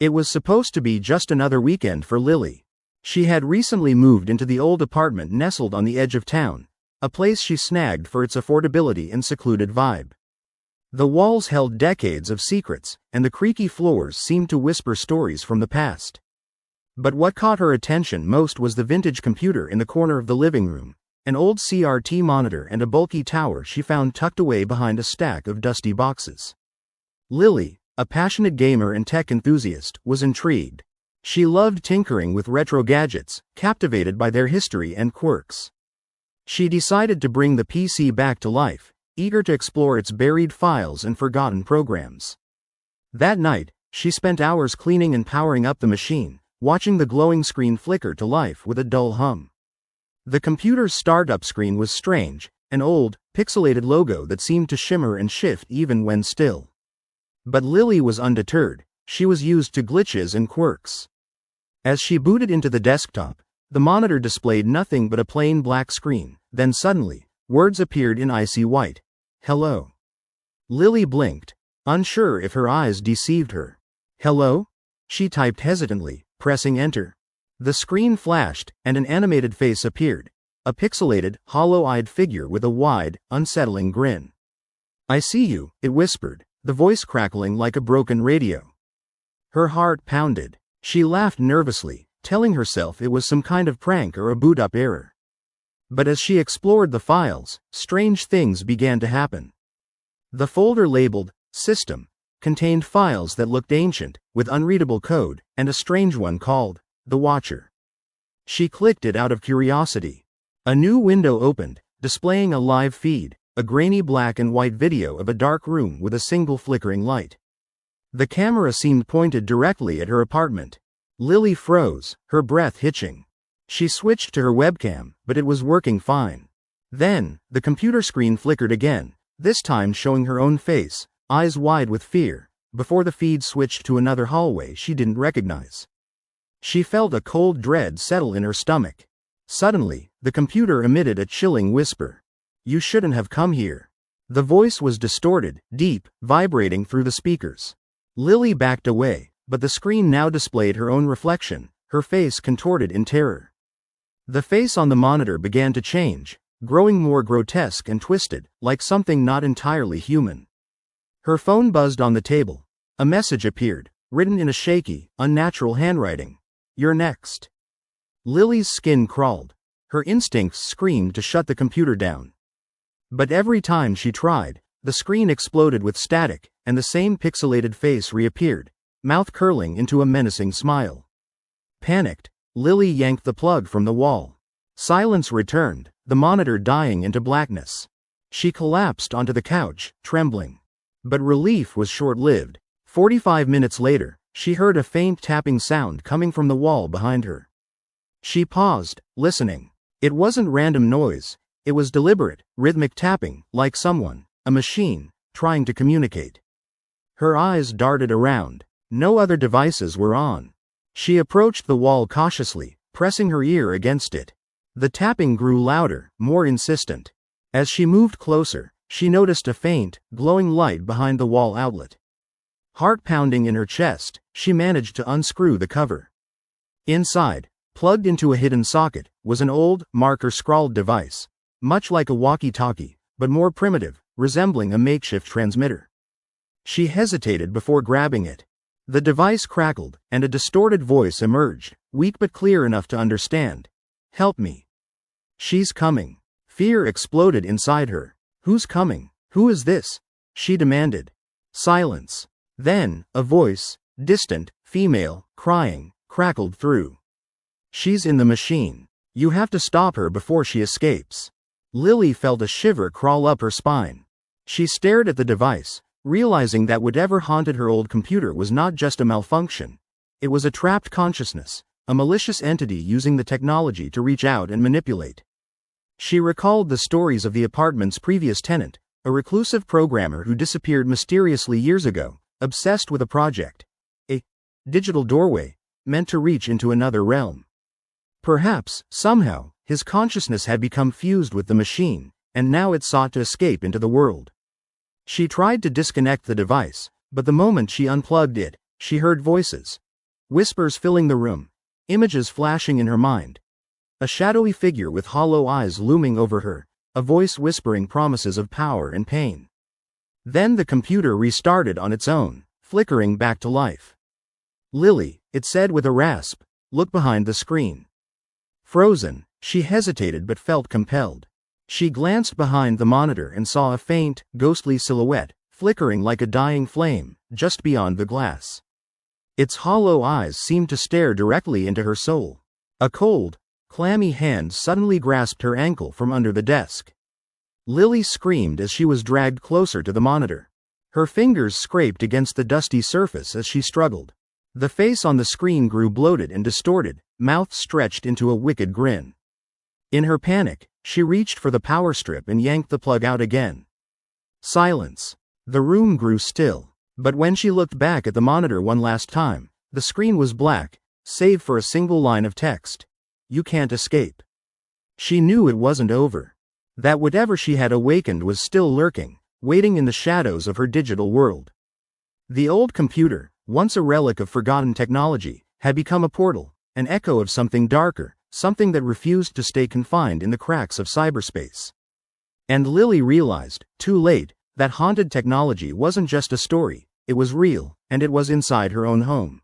It was supposed to be just another weekend for Lily. She had recently moved into the old apartment nestled on the edge of town, a place she snagged for its affordability and secluded vibe. The walls held decades of secrets, and the creaky floors seemed to whisper stories from the past. But what caught her attention most was the vintage computer in the corner of the living room, an old CRT monitor and a bulky tower she found tucked away behind a stack of dusty boxes. Lily, a passionate gamer and tech enthusiast, was intrigued. She loved tinkering with retro gadgets, captivated by their history and quirks. She decided to bring the PC back to life, eager to explore its buried files and forgotten programs. That night, she spent hours cleaning and powering up the machine, watching the glowing screen flicker to life with a dull hum. The computer's startup screen was strange, an old, pixelated logo that seemed to shimmer and shift even when still. But Lily was undeterred. She was used to glitches and quirks. As she booted into the desktop, the monitor displayed nothing but a plain black screen. Then suddenly, words appeared in icy white. "Hello." Lily blinked, unsure if her eyes deceived her. "Hello?" she typed hesitantly, pressing enter. The screen flashed, and an animated face appeared, a pixelated, hollow-eyed figure with a wide, unsettling grin. "I see you," it whispered, the voice crackling like a broken radio. Her heart pounded. She laughed nervously, telling herself it was some kind of prank or a boot-up error. But as she explored the files, strange things began to happen. The folder labeled System contained files that looked ancient, with unreadable code, and a strange one called The Watcher. She clicked it out of curiosity. A new window opened, displaying a live feed, a grainy black and white video of a dark room with a single flickering light. The camera seemed pointed directly at her apartment. Lily froze, her breath hitching. She switched to her webcam, but it was working fine. Then, the computer screen flickered again, this time showing her own face, eyes wide with fear, before the feed switched to another hallway she didn't recognize. She felt a cold dread settle in her stomach. Suddenly, the computer emitted a chilling whisper. "You shouldn't have come here." The voice was distorted, deep, vibrating through the speakers. Lily backed away, but the screen now displayed her own reflection, her face contorted in terror. The face on the monitor began to change, growing more grotesque and twisted, like something not entirely human. Her phone buzzed on the table. A message appeared, written in a shaky, unnatural handwriting. "You're next." Lily's skin crawled. Her instincts screamed to shut the computer down. But every time she tried, the screen exploded with static, and the same pixelated face reappeared, mouth curling into a menacing smile. Panicked, Lily yanked the plug from the wall. Silence returned, the monitor dying into blackness. She collapsed onto the couch, trembling. But relief was short-lived. 45 minutes later, she heard a faint tapping sound coming from the wall behind her. She paused, listening. It wasn't random noise. It was deliberate, rhythmic tapping, like someone, a machine, trying to communicate. Her eyes darted around. No other devices were on. She approached the wall cautiously, pressing her ear against it. The tapping grew louder, more insistent. As she moved closer, she noticed a faint, glowing light behind the wall outlet. Heart pounding in her chest, she managed to unscrew the cover. Inside, plugged into a hidden socket, was an old, marker-scrawled device, much like a walkie-talkie, but more primitive, resembling a makeshift transmitter. She hesitated before grabbing it. The device crackled, and a distorted voice emerged, weak but clear enough to understand. "Help me. She's coming." Fear exploded inside her. "Who's coming? Who is this?" she demanded. Silence. Then, a voice, distant, female, crying, crackled through. "She's in the machine. You have to stop her before she escapes." Lily felt a shiver crawl up her spine. She stared at the device, realizing that whatever haunted her old computer was not just a malfunction. It was a trapped consciousness, a malicious entity using the technology to reach out and manipulate. She recalled the stories of the apartment's previous tenant, a reclusive programmer who disappeared mysteriously years ago, obsessed with a project. A digital doorway, meant to reach into another realm. Perhaps, somehow, his consciousness had become fused with the machine, and now it sought to escape into the world. She tried to disconnect the device, but the moment she unplugged it, she heard voices, Whispers filling the room. Images flashing in her mind. A shadowy figure with hollow eyes looming over her, a voice whispering promises of power and pain. Then the computer restarted on its own, flickering back to life. "Lily," it said with a rasp, "look behind the screen." Frozen, she hesitated but felt compelled. She glanced behind the monitor and saw a faint, ghostly silhouette, flickering like a dying flame, just beyond the glass. Its hollow eyes seemed to stare directly into her soul. A cold, clammy hand suddenly grasped her ankle from under the desk. Lily screamed as she was dragged closer to the monitor. Her fingers scraped against the dusty surface as she struggled. The face on the screen grew bloated and distorted, mouth stretched into a wicked grin. In her panic, she reached for the power strip and yanked the plug out again. Silence. The room grew still, but when she looked back at the monitor one last time, the screen was black, save for a single line of text. "You can't escape." She knew it wasn't over. That whatever she had awakened was still lurking, waiting in the shadows of her digital world. The old computer, once a relic of forgotten technology, had become a portal, an echo of something darker, something that refused to stay confined in the cracks of cyberspace. And Lily realized, too late, that haunted technology wasn't just a story, it was real, and it was inside her own home.